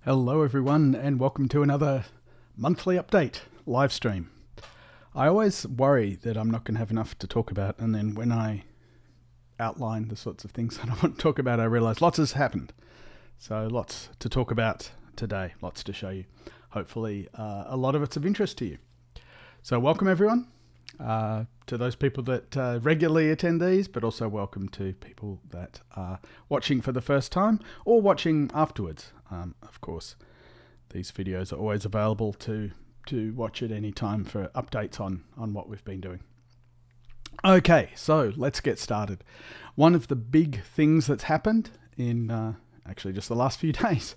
Hello everyone and welcome to another monthly update live stream. I always worry that I'm not going to have enough to talk about, and then when I outline the sorts of things that I want to talk about, I realise lots has happened. So lots to talk about today, lots to show you. Hopefully a lot of it's of interest to you. So welcome everyone to those people that regularly attend these, but also welcome to people that are watching for the first time or watching afterwards. Of course, these videos are always available to watch at any time for updates on what we've been doing. Okay, so let's get started. One of the big things that's happened in actually just the last few days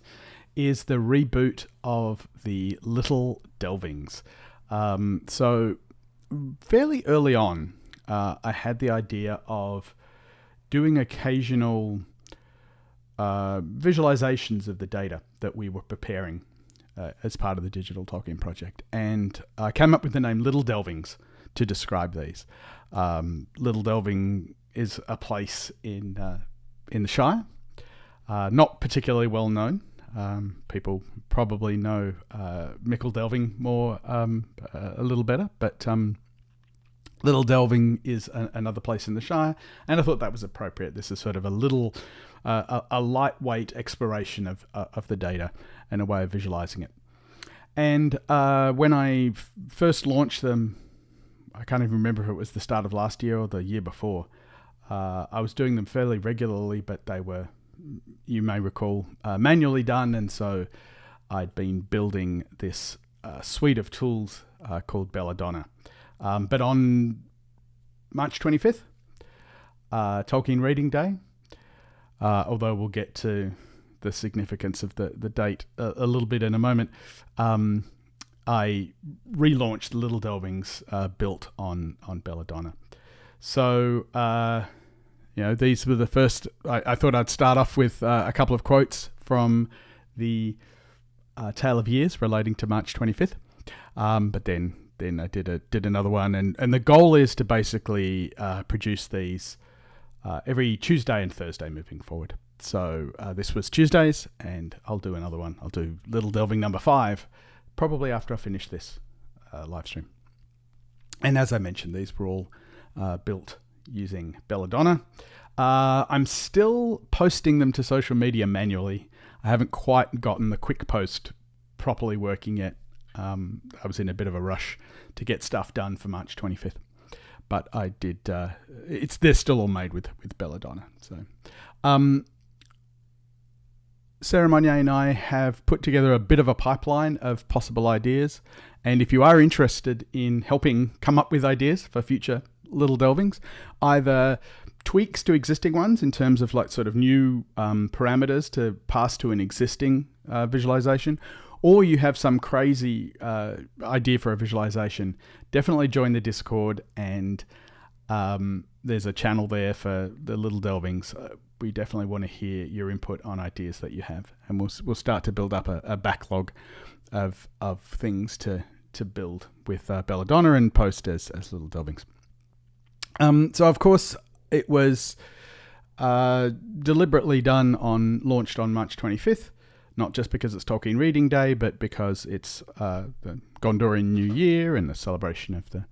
is the reboot of the Little Delvings. So fairly early on, I had the idea of doing occasional visualizations of the data that we were preparing as part of the Digital Tolkien Project. And I came up with the name Little Delvings to describe these. Little Delving is a place in the Shire, not particularly well known. People probably know Mickle Delving more a little better, but Little Delving is another place in the Shire, and I thought that was appropriate. This is sort of a little, a lightweight exploration of the data and a way of visualizing it. And when I first launched them, I can't even remember if it was the start of last year or the year before. I was doing them fairly regularly, but they were, you may recall, manually done, and so I'd been building this suite of tools called Belladonna. But on March 25th, Tolkien Reading Day, although we'll get to the significance of the date a little bit in a moment, I relaunched Little Delvings built on Belladonna. So, these were the first. I thought I'd start off with a couple of quotes from the Tale of Years relating to March 25th, but then I did another one, and the goal is to basically produce these every Tuesday and Thursday moving forward. So this was Tuesdays, and I'll do another one. I'll do Little Delving number 5, probably after I finish this live stream. And as I mentioned, these were all built using Belladonna. I'm still posting them to social media manually. I haven't quite gotten the quick post properly working yet. I was in a bit of a rush to get stuff done for March 25th, but I did. They're still all made with Belladonna. So, Sarah Monnier and I have put together a bit of a pipeline of possible ideas, and if you are interested in helping come up with ideas for future Little Delvings, either tweaks to existing ones in terms of like sort of new parameters to pass to an existing visualization, or you have some crazy idea for a visualization, definitely join the Discord, and there's a channel there for the Little Delvings. We definitely want to hear your input on ideas that you have, and we'll start to build up a backlog of things to build with Belladonna and post as Little Delvings. So of course it was deliberately launched on March 25th. Not just because it's Tolkien Reading Day, but because it's the Gondorian New Year and the celebration of the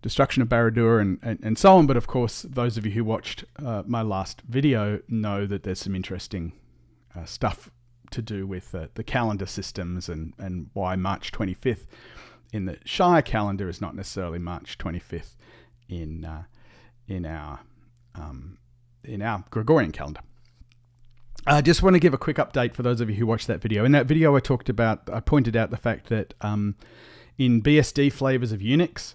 destruction of Barad-dûr and so on. But of course, those of you who watched my last video know that there's some interesting stuff to do with the calendar systems and why March 25th in the Shire calendar is not necessarily March 25th in our Gregorian calendar. I just want to give a quick update for those of you who watched that video. In that video, I pointed out the fact that in BSD flavors of Unix,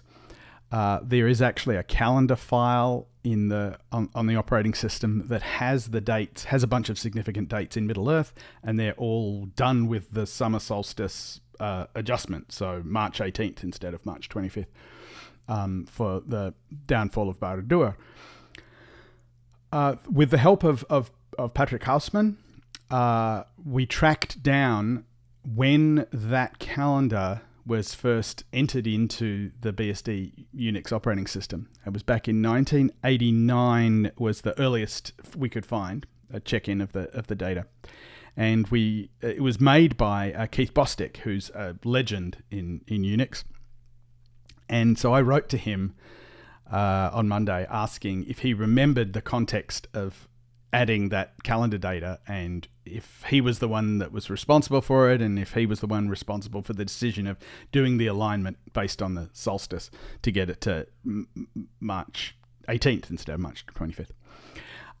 there is actually a calendar file on the operating system that has the dates, has a bunch of significant dates in Middle Earth, and they're all done with the summer solstice adjustment, so March 18th instead of March 25th for the downfall of Barad-dûr. With the help of Patrick Hausman, we tracked down when that calendar was first entered into the BSD Unix operating system. It was back in 1989 was the earliest we could find a check-in of the data. and it was made by Keith Bostick, who's a legend in Unix. And so I wrote to him on Monday asking if he remembered the context of adding that calendar data, and if he was the one that was responsible for it, and if he was the one responsible for the decision of doing the alignment based on the solstice to get it to March 18th instead of March 25th.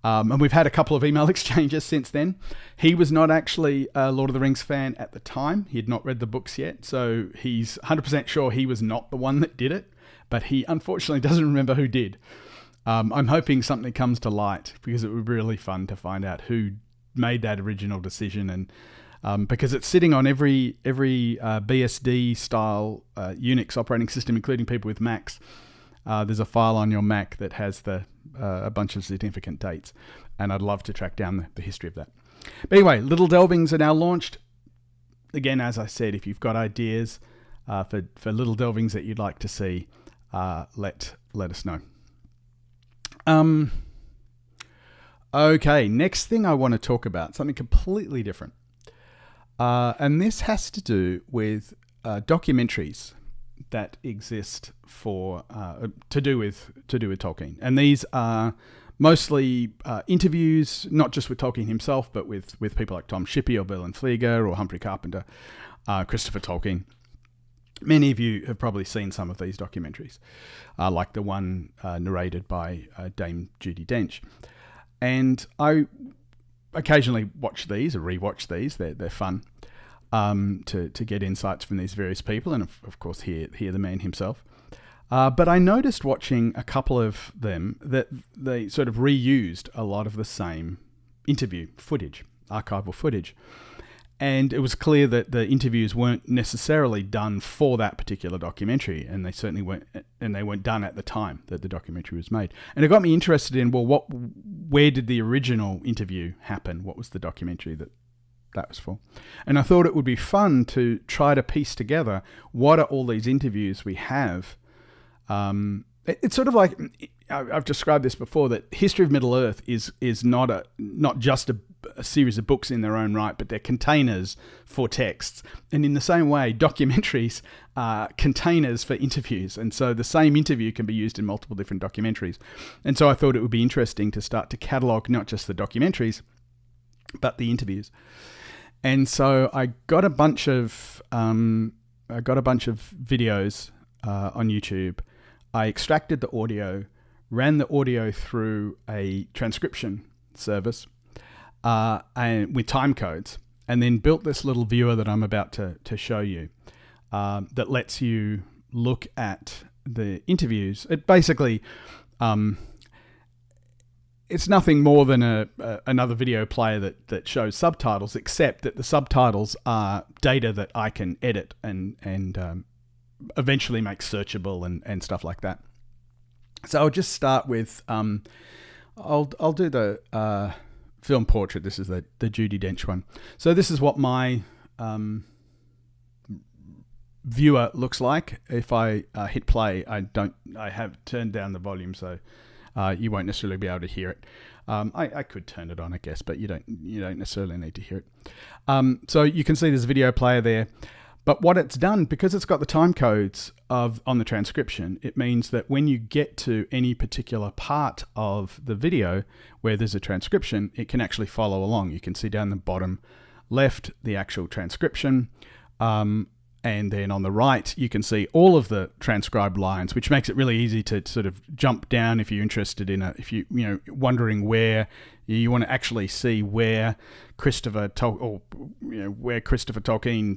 And we've had a couple of email exchanges since then. He was not actually a Lord of the Rings fan at the time. He had not read the books yet, so he's 100% sure he was not the one that did it, but he unfortunately doesn't remember who did. I'm hoping something comes to light, because it would be really fun to find out who made that original decision, and because it's sitting on every BSD style Unix operating system, including people with Macs. There's a file on your Mac that has a bunch of significant dates, and I'd love to track down the history of that. But anyway, Little Delvings are now launched. Again, as I said, if you've got ideas for Little Delvings that you'd like to see, let us know. Okay, next thing I want to talk about, something completely different. And this has to do with documentaries that exist for to do with Tolkien. And these are mostly interviews, not just with Tolkien himself, but with people like Tom Shippey or Verlin Flieger or Humphrey Carpenter, Christopher Tolkien. Many of you have probably seen some of these documentaries, like the one narrated by Dame Judi Dench. And I occasionally watch these or rewatch these. They're fun to get insights from these various people, and of course hear the man himself. But I noticed watching a couple of them that they sort of reused a lot of the same interview footage, archival footage. And it was clear that the interviews weren't necessarily done for that particular documentary, and they certainly weren't done at the time that the documentary was made. And it got me interested in, well, where did the original interview happen? What was the documentary that was for? And I thought it would be fun to try to piece together what are all these interviews we have. It's sort of like, I've described this before, that History of Middle Earth is not just a series of books in their own right, but they're containers for texts. And in the same way, documentaries are containers for interviews. And so the same interview can be used in multiple different documentaries. And so I thought it would be interesting to start to catalog not just the documentaries, but the interviews. And so I got a bunch of videos on YouTube. I extracted the audio, ran the audio through a transcription service, and with time codes, and then built this little viewer that I'm about to show you, that lets you look at the interviews. It basically, it's nothing more than another video player that shows subtitles, except that the subtitles are data that I can edit and eventually make searchable and stuff like that. So I'll just start with, I'll do the film portrait. This is the Judi Dench one. So this is what my viewer looks like. If I hit play, I have turned down the volume, so you won't necessarily be able to hear it. I could turn it on, I guess, but you don't necessarily need to hear it. So you can see there's a video player there. But what it's done, because it's got the time codes on the transcription, it means that when you get to any particular part of the video where there's a transcription, it can actually follow along. You can see down the bottom left the actual transcription, and then on the right you can see all of the transcribed lines, which makes it really easy to sort of jump down if you're interested in if you wondering where you want to actually see where Christopher Tolkien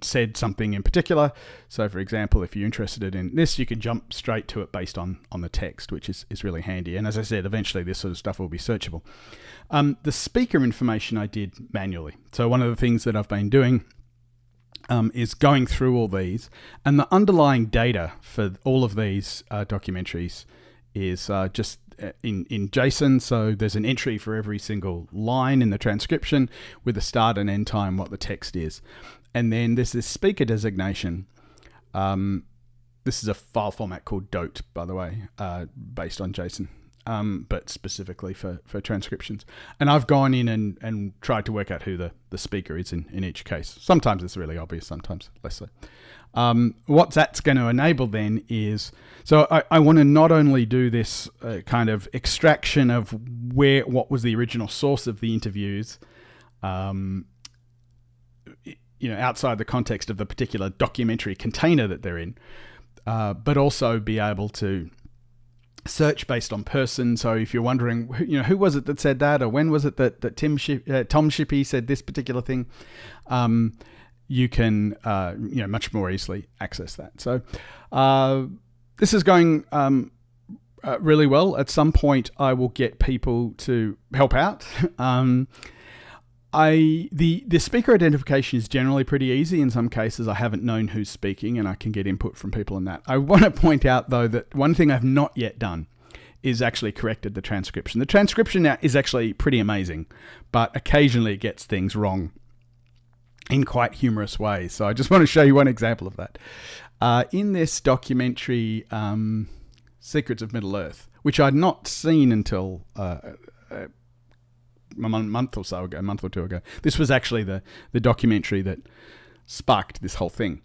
said something in particular. So for example, if you're interested in this, you can jump straight to it based on the text, which is really handy. And as I said, eventually this sort of stuff will be searchable. The speaker information I did manually. So one of the things that I've been doing is going through all these, and the underlying data for all of these documentaries is just in JSON. So there's an entry for every single line in the transcription with the start and end time, what the text is. And then there's this speaker designation. This is a file format called DOT, by the way, based on JSON. but specifically for transcriptions. And I've gone in and tried to work out who the speaker is in each case. Sometimes it's really obvious, sometimes less so. What that's going to enable then is, so I want to not only do this kind of extraction of what was the original source of the interviews, outside the context of the particular documentary container that they're in, but also be able to search based on person. So if you're wondering, who was it that said that, or when was it that Tom Shippey said this particular thing, you can much more easily access that. So this is going really well. At some point, I will get people to help out. The speaker identification is generally pretty easy. In some cases, I haven't known who's speaking, and I can get input from people on that. I want to point out, though, that one thing I've not yet done is actually corrected the transcription. The transcription now is actually pretty amazing, but occasionally it gets things wrong in quite humorous ways. So I just want to show you one example of that. In this documentary, Secrets of Middle-earth, which I'd not seen until a month or two ago. This was actually the documentary that sparked this whole thing.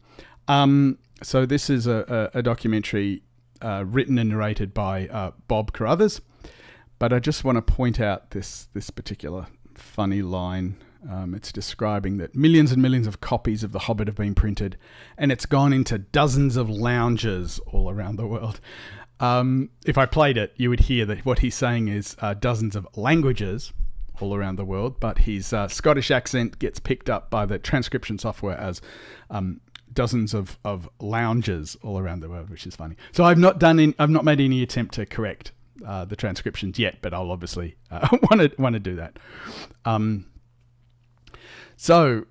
So this is a documentary written and narrated by Bob Carruthers, but I just want to point out this particular funny line. It's describing that millions and millions of copies of The Hobbit have been printed, and it's gone into dozens of lounges all around the world. If I played it, you would hear that what he's saying is dozens of languages all around the world, but his Scottish accent gets picked up by the transcription software as dozens of lounges all around the world, which is funny. So I've not made any attempt to correct the transcriptions yet, but I'll obviously want to do that. So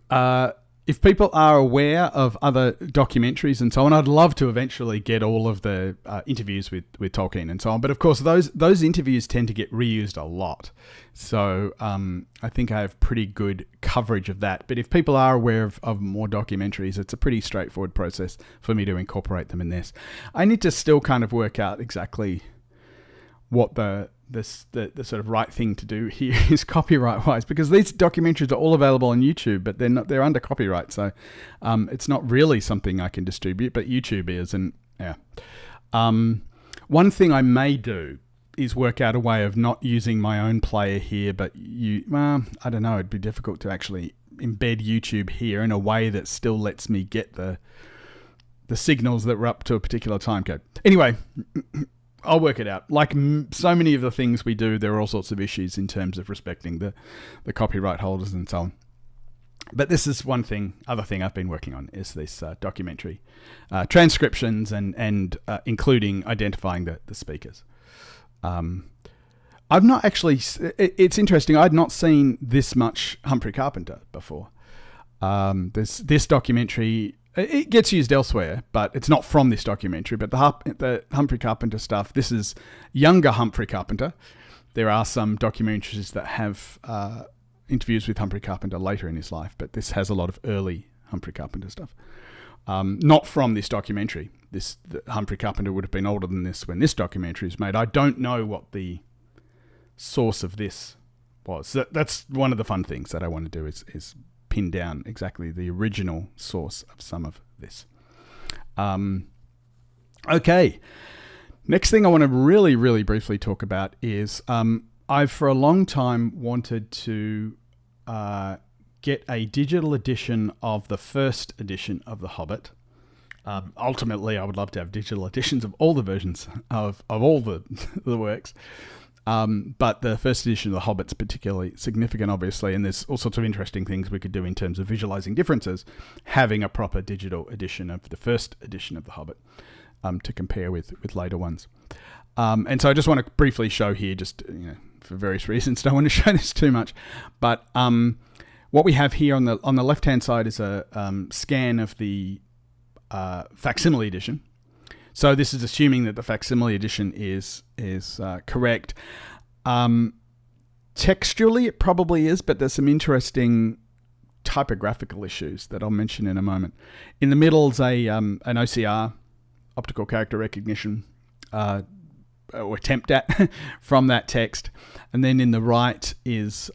if people are aware of other documentaries and so on, I'd love to eventually get all of the interviews with Tolkien and so on. But of course, those interviews tend to get reused a lot. So I think I have pretty good coverage of that. But if people are aware of more documentaries, it's a pretty straightforward process for me to incorporate them in this. I need to still kind of work out exactly what the sort of right thing to do here is copyright wise, because these documentaries are all available on YouTube, but they're under copyright, so it's not really something I can distribute, but YouTube is. And yeah, one thing I may do is work out a way of not using my own player here, but I don't know, it'd be difficult to actually embed YouTube here in a way that still lets me get the signals that were up to a particular time code. Anyway, I'll work it out. Like so many of the things we do, there are all sorts of issues in terms of respecting the copyright holders and so on. But this is other thing I've been working on is this documentary transcriptions and including identifying the speakers. I've not actually, it's interesting, I'd not seen this much Humphrey Carpenter before. This documentary, it gets used elsewhere, but it's not from this documentary. But the Humphrey Carpenter stuff, this is younger Humphrey Carpenter. There are some documentaries that have interviews with Humphrey Carpenter later in his life, but this has a lot of early Humphrey Carpenter stuff. Not from this documentary. Humphrey Carpenter would have been older than this when this documentary was made. I don't know what the source of this was. That's one of the fun things that I want to do is pin down exactly the original source of some of this. Okay. Next thing I want to really, really briefly talk about is I've for a long time wanted to get a digital edition of the first edition of The Hobbit. Ultimately, I would love to have digital editions of all the versions of all the works. But the first edition of The Hobbit's particularly significant, obviously, and there's all sorts of interesting things we could do in terms of visualizing differences, having a proper digital edition of the first edition of The Hobbit to compare with later ones. And so I just want to briefly show here, just for various reasons, don't want to show this too much, but what we have here on the left-hand side is a scan of the facsimile edition. So this is assuming that the facsimile edition is correct. Textually, it probably is, but there's some interesting typographical issues that I'll mention in a moment. In the middle is an OCR, optical character recognition or attempt at from that text. And then in the right is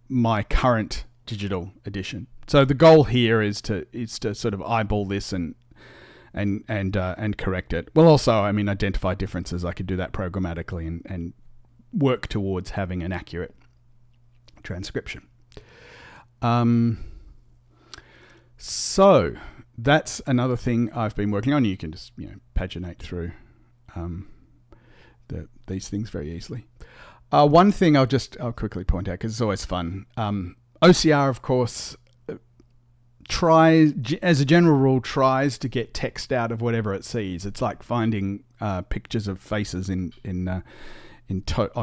my current digital edition. So the goal here is to sort of eyeball this and correct it. Well, also, I mean, identify differences. I could do that programmatically and work towards having an accurate transcription. So that's another thing I've been working on. You can just paginate through these things very easily. One thing I'll quickly point out, because it's always fun. OCR, of course, tries, as a general rule, tries to get text out of whatever it sees. It's like finding pictures of faces on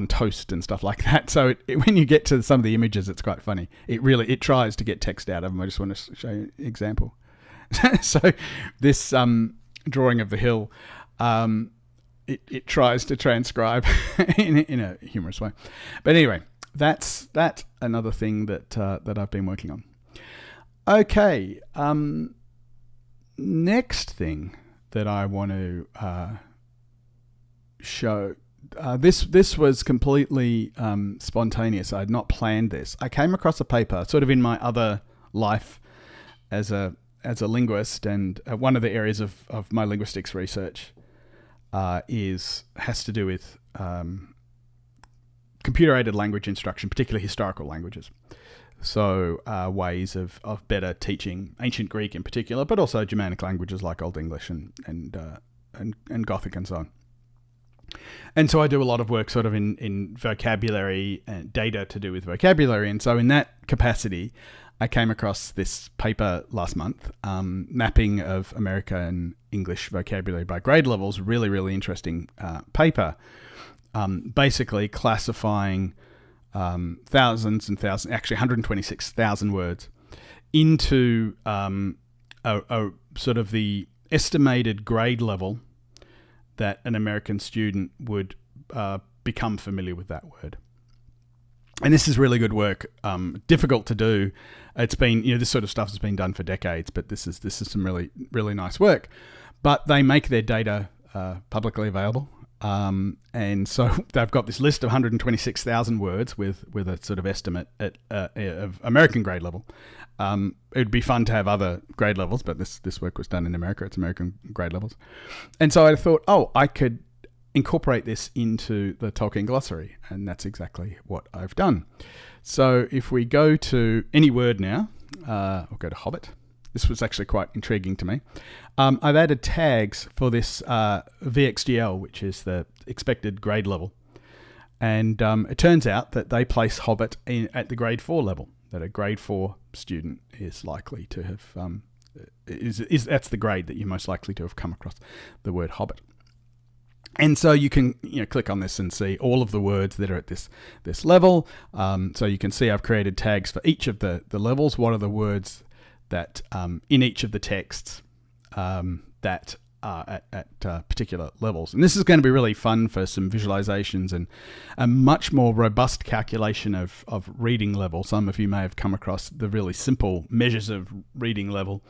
toast and stuff like that. So when you get to some of the images, it's quite funny. It tries to get text out of them. I just want to show you an example. So this drawing of the hill, it tries to transcribe in a humorous way. But anyway, that's another thing that I've been working on. Okay, next thing that I want to show. This was completely spontaneous. I had not planned this. I came across a paper sort of in my other life as a linguist, and one of the areas of my linguistics research has to do with computer-aided language instruction, particularly historical languages. So ways of better teaching ancient Greek in particular, but also Germanic languages like Old English and Gothic and so on. And so I do a lot of work sort of in vocabulary and data to do with vocabulary. And so in that capacity, I came across this paper last month, mapping of American English vocabulary by grade levels. Really, really interesting paper. Basically classifying thousands and thousands, actually 126,000 words into a sort of the estimated grade level that an American student would become familiar with that word. And this is really good work. Difficult to do. It's been, this sort of stuff has been done for decades, but this is some really, really nice work. But they make their data publicly available. And so they've got this list of 126,000 words with a sort of estimate of American grade level. It'd be fun to have other grade levels, but this work was done in America. It's American grade levels. And so I thought, I could incorporate this into the Tolkien Glossary, and that's exactly what I've done. So if we go to any word now, I'll go to Hobbit. This was actually quite intriguing to me. I've added tags for this VXGL, which is the expected grade level. And it turns out that they place Hobbit at the grade 4 level, that a grade 4 student is likely to have, that's the grade that you're most likely to have come across the word Hobbit. And so you can click on this and see all of the words that are at this level. So you can see I've created tags for each of the levels. What are the words that in each of the texts that are at particular levels. And this is going to be really fun for some visualizations and a much more robust calculation of reading level. Some of you may have come across the really simple measures of reading level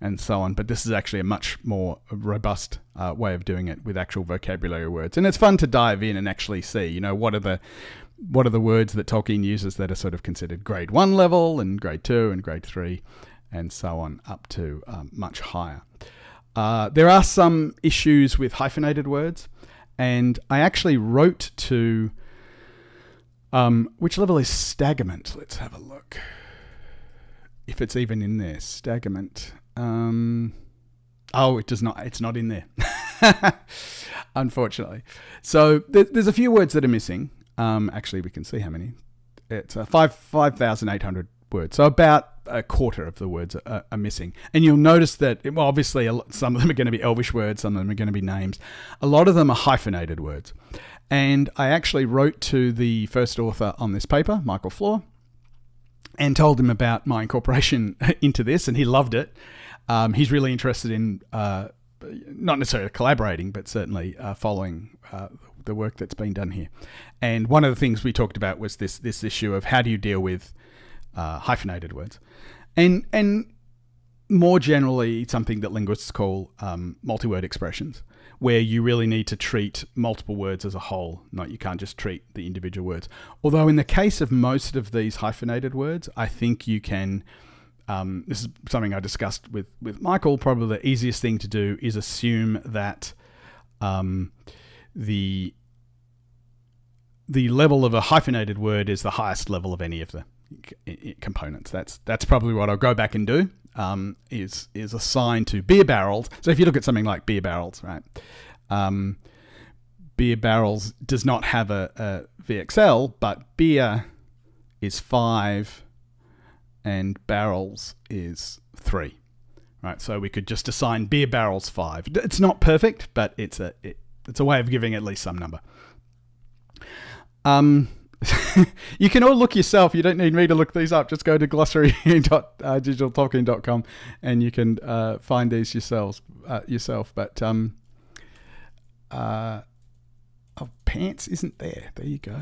and so on, but this is actually a much more robust way of doing it with actual vocabulary words. And it's fun to dive in and actually see, what are the words that Tolkien uses that are sort of considered grade 1 level and grade 2 and grade 3 and so on up to much higher. There are some issues with hyphenated words, and I actually wrote to which level is staggerment? Let's have a look. If it's even in there, staggerment. It does not. It's not in there, unfortunately. So there's a few words that are missing. Actually, we can see how many. It's 5,800 words. So about a quarter of the words are missing. And you'll notice that, obviously, some of them are going to be Elvish words, some of them are going to be names. A lot of them are hyphenated words. And I actually wrote to the first author on this paper, Michael Floor, and told him about my incorporation into this, and he loved it. He's really interested in not necessarily collaborating, but certainly following the work that's been done here. And one of the things we talked about was this issue of how do you deal with hyphenated words. And more generally something that linguists call multi-word expressions, where you really need to treat multiple words as a whole. You can't just treat the individual words. Although in the case of most of these hyphenated words, I think you can, this is something I discussed with Michael, probably the easiest thing to do is assume that the level of a hyphenated word is the highest level of any of the components. That's probably what I'll go back and do. Is assigned to beer barrels. So if you look at something like beer barrels, right? Beer barrels does not have a VXL, but beer is 5 and barrels is 3, right? So we could just assign beer barrels 5. It's not perfect, but it's a way of giving at least some number. You can all look yourself. You don't need me to look these up. Just go to glossary.digitaltolkien.com and you can find these yourself. But pants isn't there. There you go.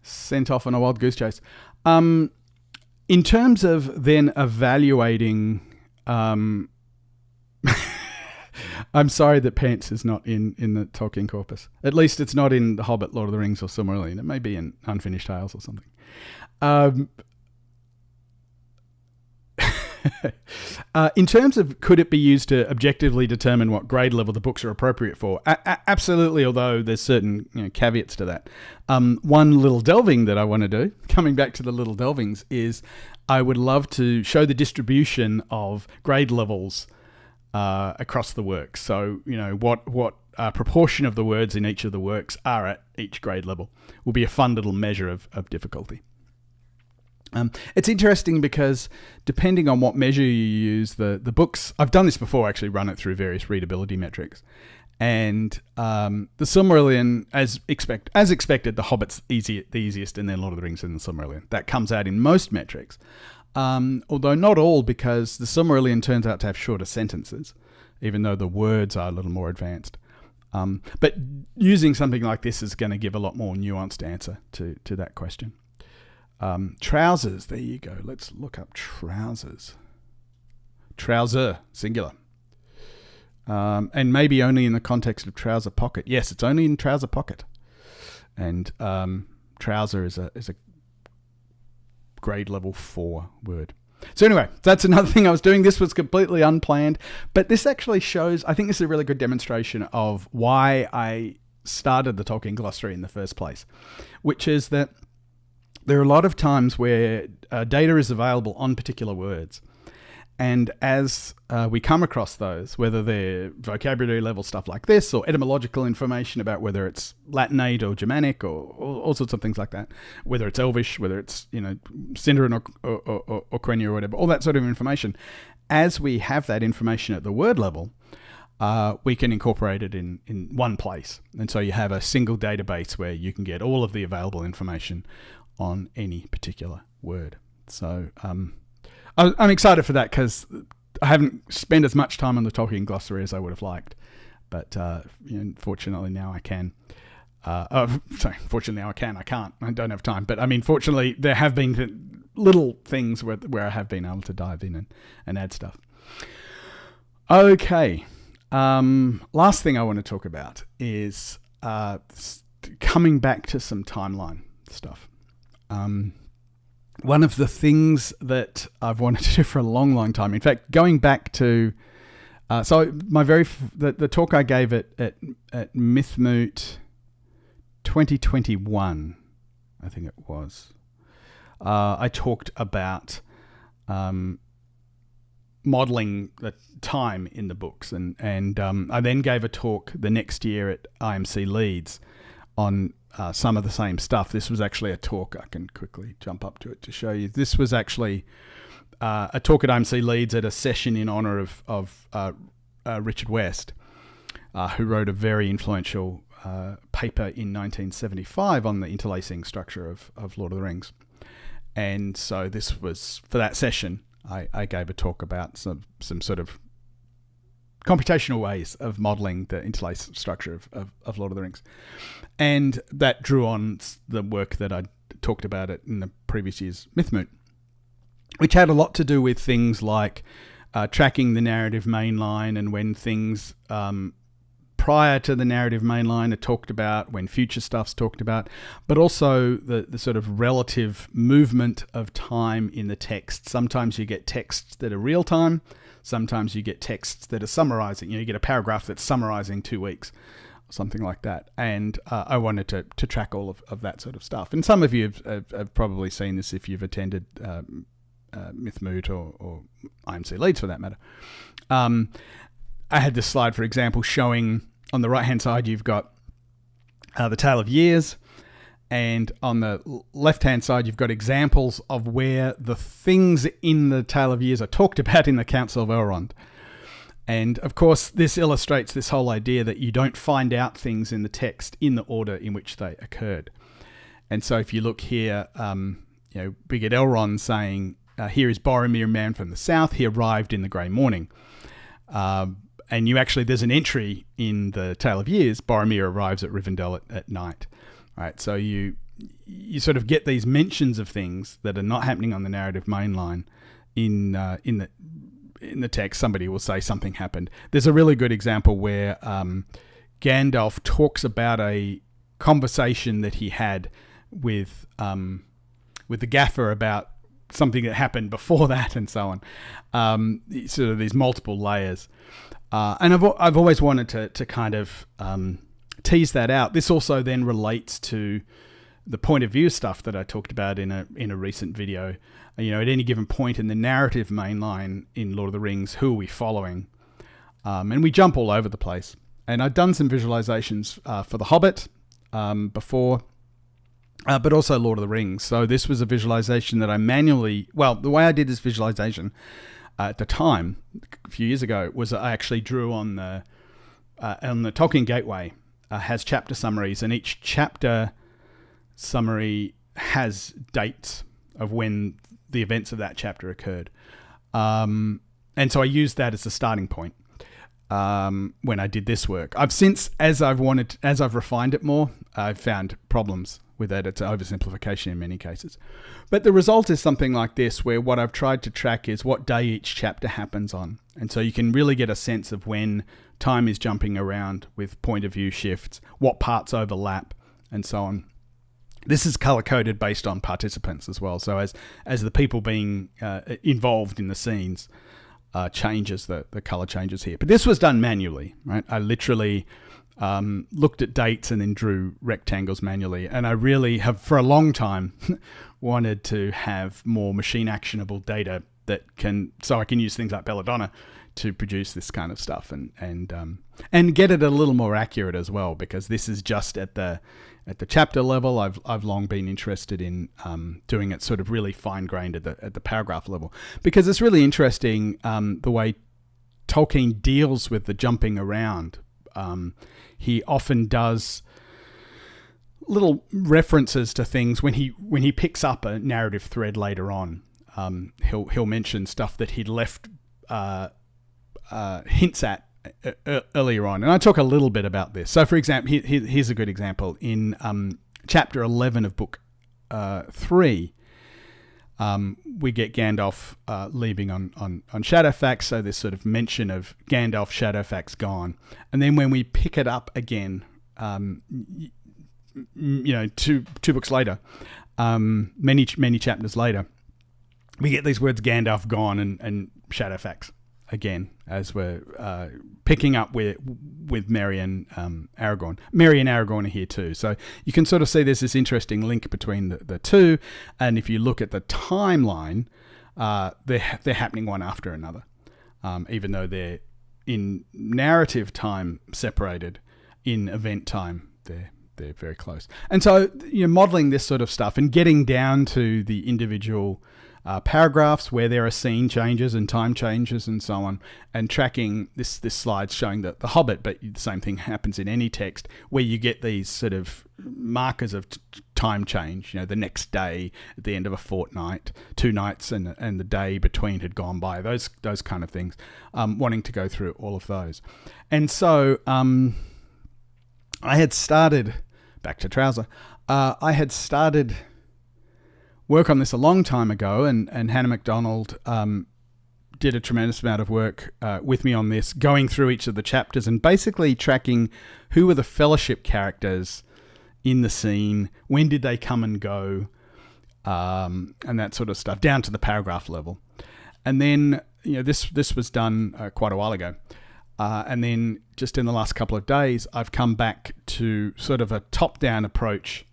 Sent off on a wild goose chase. In terms of then evaluating, I'm sorry that pants is not in the Tolkien corpus. At least it's not in The Hobbit, Lord of the Rings, or Silmarillion. It may be in Unfinished Tales or something. In terms of could it be used to objectively determine what grade level the books are appropriate for? Absolutely, although there's certain caveats to that. One little delving that I want to do, coming back to the little delvings, is I would love to show the distribution of grade levels across the works. So, what proportion of the words in each of the works are at each grade level will be a fun little measure of difficulty. It's interesting because depending on what measure you use, the books, I've done this before, actually run it through various readability metrics. And the Silmarillion, as expected, the Hobbit's the easiest, and then Lord of the Rings and the Silmarillion. That comes out in most metrics. Although not all, because the Silmarillion turns out to have shorter sentences, even though the words are a little more advanced. But using something like this is going to give a lot more nuanced answer to that question. Trousers, there you go. Let's look up trousers. Trouser, singular. And maybe only in the context of trouser pocket. Yes, it's only in trouser pocket. And trouser is a grade level 4 word. So anyway, that's another thing I was doing. This was completely unplanned, but this actually shows, I think this is a really good demonstration of why I started the Tolkien Glossary in the first place, which is that there are a lot of times where data is available on particular words. And as we come across those, whether they're vocabulary level stuff like this or etymological information about whether it's Latinate or Germanic or all sorts of things like that, whether it's Elvish, whether it's Sindarin or Quenya or whatever, all that sort of information, as we have that information at the word level, we can incorporate it in one place. And so you have a single database where you can get all of the available information on any particular word. So I'm excited for that because I haven't spent as much time on the Tolkien Glossary as I would have liked. But fortunately now I can. Fortunately now I can. I can't. I don't have time. But I mean, fortunately there have been little things where I have been able to dive in and add stuff. Okay. Last thing I want to talk about is coming back to some timeline stuff. One of the things that I've wanted to do for a long, long time, in fact, going back to, the talk I gave at Mythmoot 2021, I think it was, I talked about modeling the time in the books, and I then gave a talk the next year at IMC Leeds on some of the same stuff. This was actually a talk. I can quickly jump up to it to show you. This was actually a talk at IMC Leeds at a session in honour of Richard West, who wrote a very influential paper in 1975 on the interlacing structure of Lord of the Rings. And so this was, for that session, I gave a talk about some sort of computational ways of modelling the interlaced structure of Lord of the Rings. And that drew on the work that I talked about it in the previous year's Mythmoot. which had a lot to do with things like tracking the narrative mainline and when things prior to the narrative mainline are talked about, when future stuff's talked about, but also the sort of relative movement of time in the text. Sometimes you get texts that are real time. Sometimes you get texts that are summarizing. You get a paragraph that's summarizing 2 weeks, something like that. And I wanted to track all of that sort of stuff. And some of you have probably seen this if you've attended Mythmoot or IMC Leeds for that matter. I had this slide, for example, showing on the right-hand side you've got the Tale of Years, and on the left-hand side you've got examples of where the things in the Tale of Years are talked about in the Council of Elrond. And, of course, this illustrates this whole idea that you don't find out things in the text in the order in which they occurred. And so if you look here, we get Elrond saying, here is Boromir, man from the south. He arrived in the grey morning. And there's an entry in the Tale of Years, Boromir arrives at Rivendell at night. Right, so you sort of get these mentions of things that are not happening on the narrative mainline in the text. Somebody will say something happened. There's a really good example where Gandalf talks about a conversation that he had with the gaffer about something that happened before that and so on. Sort of these multiple layers. And I've always wanted to kind of tease that out. This also then relates to the point of view stuff that I talked about in a recent video. At any given point in the narrative mainline in Lord of the Rings, who are we following? And we jump all over the place. And I've done some visualizations for The Hobbit before, but also Lord of the Rings. So this was a visualization that I the way I did this visualization at the time, a few years ago, was I actually drew on the Tolkien Gateway, has chapter summaries, and each chapter summary has dates of when the events of that chapter occurred. And so I used that as a starting point when I did this work. As I've refined it more, I've found problems with it. It's an oversimplification in many cases. But the result is something like this, where what I've tried to track is what day each chapter happens on. And so you can really get a sense of when time is jumping around with point of view shifts, what parts overlap, and so on. This is color-coded based on participants as well. So as the people being involved in the scenes changes, the color changes here. But this was done manually, right? I literally looked at dates and then drew rectangles manually. And I really have, for a long time, wanted to have more machine actionable data so I can use things like Belladonna to produce this kind of stuff and get it a little more accurate as well, because this is just at the chapter level. I've long been interested in doing it sort of really fine grained at the paragraph level, because it's really interesting the way Tolkien deals with the jumping around. He often does little references to things when he picks up a narrative thread later on. He'll mention stuff that he'd left hints at earlier on, and I talk a little bit about this. So, for example, here's a good example in chapter 11 of book 3. We get Gandalf leaving on Shadowfax, so this sort of mention of Gandalf, Shadowfax gone, and then when we pick it up again, two books later, many chapters later, we get these words Gandalf gone and Shadowfax again, as we're picking up with Merry and Aragorn. Merry and Aragorn are here too. So you can sort of see there's this interesting link between the two. And if you look at the timeline, they're happening one after another. Even though they're in narrative time separated, in event time, they're very close. And so modeling this sort of stuff and getting down to the individual paragraphs where there are scene changes and time changes and so on, and tracking this slide showing that The Hobbit, but the same thing happens in any text where you get these sort of markers of time change, the next day at the end of a fortnight, 2 nights and the day between had gone by, those kind of things, wanting to go through all of those. And so I had started, back to Trouser, I had started work on this a long time ago, and Hannah MacDonald did a tremendous amount of work with me on this, going through each of the chapters and basically tracking who were the fellowship characters in the scene, when did they come and go, and that sort of stuff, down to the paragraph level. And then, this was done quite a while ago. And then just in the last couple of days, I've come back to sort of a top-down approach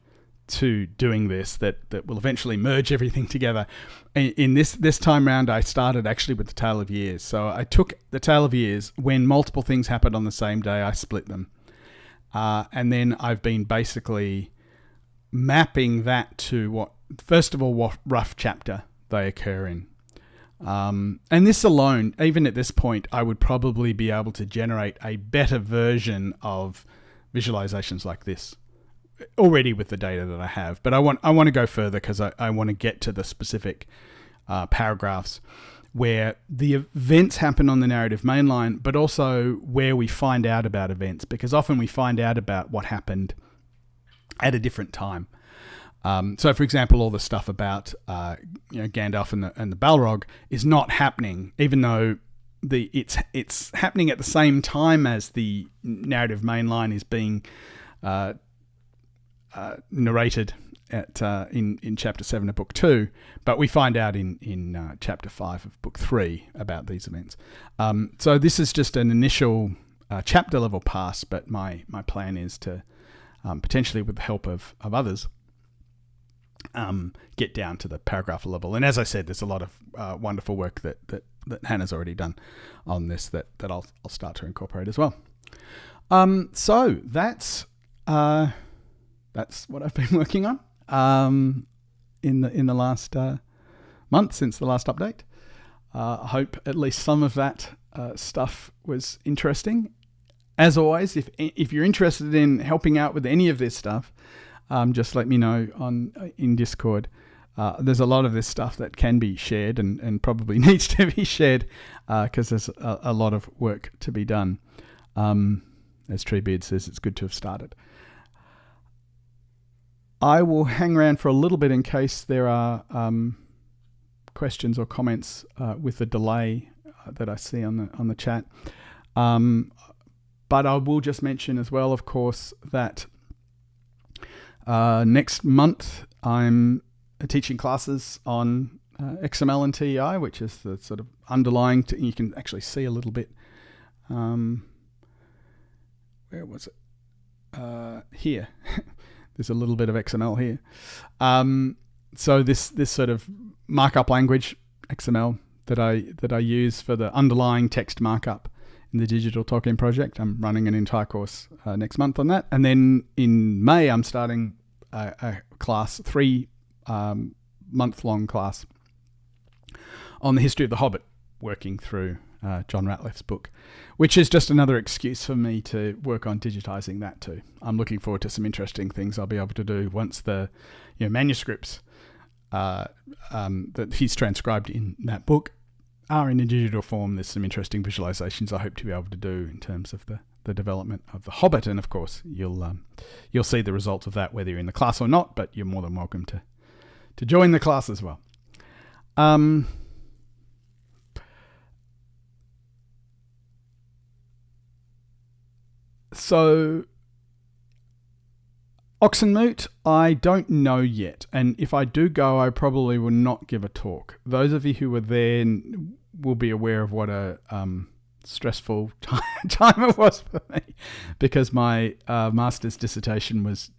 to doing this that will eventually merge everything together. In this time round, I started actually with the Tale of Years. So I took the Tale of Years, when multiple things happened on the same day, I split them. And then I've been basically mapping that to what rough chapter they occur in. And this alone, even at this point, I would probably be able to generate a better version of visualizations like this already with the data that I have. But I want to go further, because I want to get to the specific paragraphs where the events happen on the narrative mainline, but also where we find out about events, because often we find out about what happened at a different time. So, for example, all the stuff about Gandalf and the Balrog is not happening, even though it's happening at the same time as the narrative mainline is being narrated in Chapter 7 of Book 2, but we find out in Chapter 5 of Book 3 about these events. So this is just an initial chapter level pass, but my plan is to potentially, with the help of others, get down to the paragraph level. And as I said, there's a lot of wonderful work that Hannah's already done on this that I'll start to incorporate as well. So that's what I've been working on in the last month since the last update. I hope at least some of that stuff was interesting. As always, if you're interested in helping out with any of this stuff, just let me know in Discord. There's a lot of this stuff that can be shared and probably needs to be shared, because there's a lot of work to be done. As Treebeard says, it's good to have started. I will hang around for a little bit in case there are questions or comments with the delay that I see on the chat. But I will just mention as well, of course, that next month I'm teaching classes on XML and TEI, which is the sort of underlying. You can actually see a little bit. Where was it? Here. There's a little bit of XML here. So this sort of markup language, XML, that I use for the underlying text markup in the Digital Tolkien Project. I'm running an entire course next month on that. And then in May, I'm starting a class, 3-month-long class on the history of the Hobbit, working through John Ratliff's book, which is just another excuse for me to work on digitizing that too. I'm looking forward to some interesting things I'll be able to do once the manuscripts that he's transcribed in that book are in a digital form. There's some interesting visualizations I hope to be able to do in terms of the development of the Hobbit, and of course you'll see the results of that whether you're in the class or not, but you're more than welcome to join the class as well. So Oxenmoot, I don't know yet, and if I do go, I probably will not give a talk. Those of you who were there will be aware of what a stressful time it was for me, because my master's dissertation was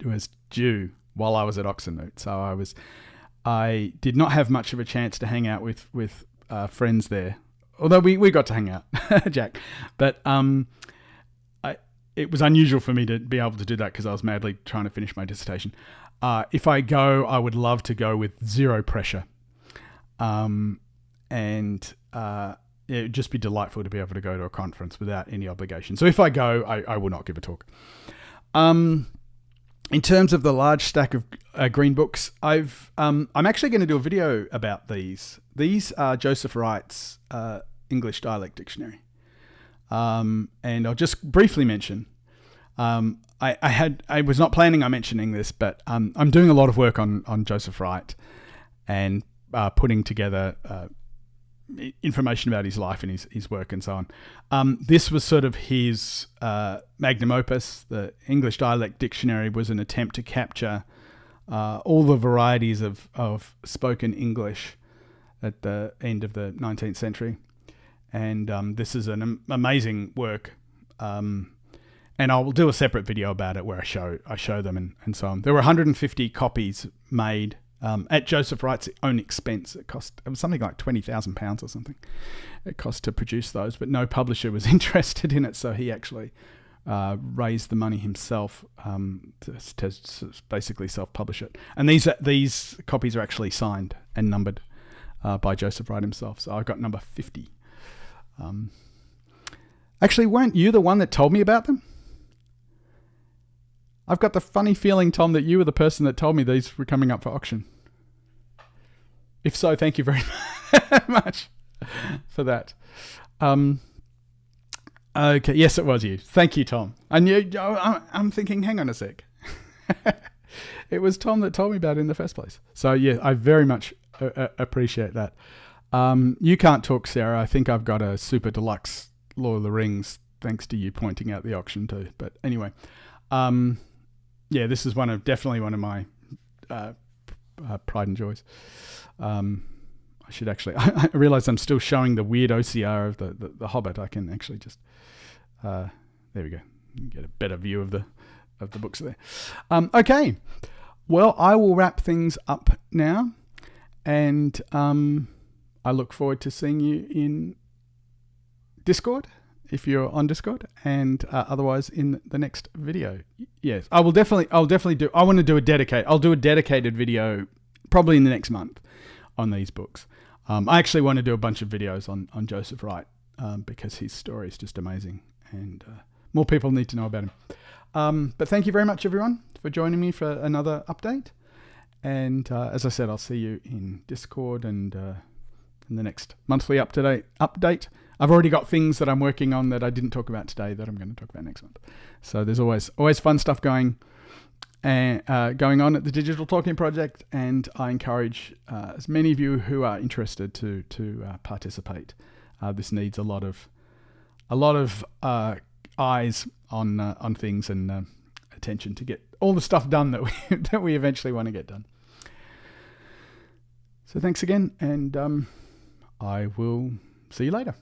due while I was at Oxenmoot, so I did not have much of a chance to hang out with friends there, although we got to hang out, Jack, but it was unusual for me to be able to do that because I was madly trying to finish my dissertation. If I go, I would love to go with zero pressure. And it would just be delightful to be able to go to a conference without any obligation. So if I go, I will not give a talk. In terms of the large stack of green books, I'm actually going to do a video about these. These are Joseph Wright's English Dialect Dictionary. And I'll just briefly mention, I was not planning on mentioning this, but I'm doing a lot of work on Joseph Wright, and putting together information about his life and his work and so on. This was sort of his magnum opus. The English Dialect Dictionary was an attempt to capture all the varieties of spoken English at the end of the 19th century. And this is an amazing work. And I will do a separate video about it where I show them and so on. There were 150 copies made at Joseph Wright's own expense. It was something like £20,000 or something. It cost to produce those, but no publisher was interested in it, so he actually raised the money himself to basically self-publish it. And these copies are actually signed and numbered by Joseph Wright himself. So I got number 50. Actually, weren't you the one that told me about them? I've got the funny feeling, Tom, that you were the person that told me these were coming up for auction. If so, thank you very much for that. Okay, yes, it was you. Thank you, Tom. And I'm thinking, hang on a sec. It was Tom that told me about it in the first place. So, yeah, I very much appreciate that. You can't talk, Sarah. I think I've got a super deluxe Lord of the Rings, thanks to you pointing out the auction too. But anyway, yeah, this is definitely one of my pride and joys. I should actually, I realize I'm still showing the weird OCR of the Hobbit. I can actually just, there we go. You can get a better view of the books there. Okay, well, I will wrap things up now, and I look forward to seeing you in Discord, if you're on Discord, and otherwise in the next video. Yes, I'll definitely do. I'll do a dedicated video probably in the next month on these books. I actually want to do a bunch of videos on Joseph Wright because his story is just amazing, and more people need to know about him. But thank you very much, everyone, for joining me for another update. And as I said, I'll see you in Discord and in the next monthly update. I've already got things that I'm working on that I didn't talk about today that I'm going to talk about next month. So there's always fun stuff going on at the Digital Tolkien Project, and I encourage as many of you who are interested to participate. This needs a lot of eyes on things and attention to get all the stuff done that we eventually want to get done. So thanks again, and I will see you later.